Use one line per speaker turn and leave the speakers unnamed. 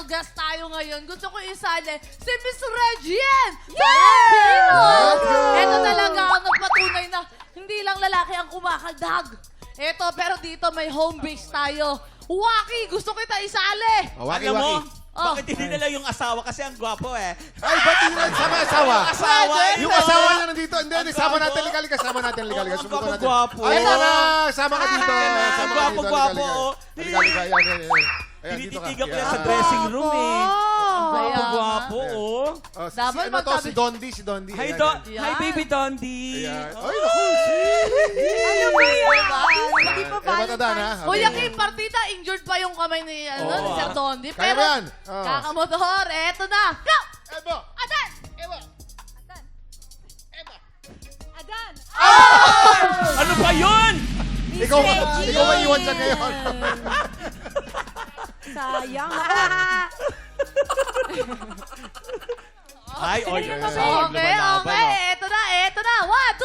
guest tayo ngayon. Gusto ko isali si Miss Regine! Yes! Ito talaga ang nagpatunay na hindi lang lalaki ang kumakaldag. Ito, pero dito may home base tayo. Waki, gusto kita isali!
Alam mo,
Oh.
bakit hindi nila yung asawa? Kasi ang gwapo eh.
Ay, ba't hindi na sama asawa?
Asawa?
Yung asawa niya nandito. Hindi, sama natin. Liga, sama natin. Liga,
Ang
subukan natin.
gwapo-gwapo.
Ay, tara! Sama ka dito.
Ayan na,
Sama ka dito.
gwapo-gwapo, oh.
Liga. Ayan, dito ka.
Tinititigan ko yan
Ayan.
sa dressing room eh. Ang
Kaya
gwapo-gwapo,
nga.
oh.
Oh, si,
Dapat
ano to?
magtabi-
Si Dondi. Si Dondi.
Hi,
Ayan,
Don.
ayan.
Hi, baby Dondi.
Ayan. Ay, naku.
Ano ba yan? Hindi pa
Eh, Batadan, ha?
Valentine's.
Kuya Kim, partida, injured pa yung kamay ni, ni Sir Dondi.
Kaya
Pero,
ba yan? Oh.
kakamotor, eto na. Go!
Ebo!
Adan!
Adan.
Ano ba yun?
Ikaw ba iwan dyan ngayon?
Sayang.
Ay, oy.
Okay, okay. Eto na. 1,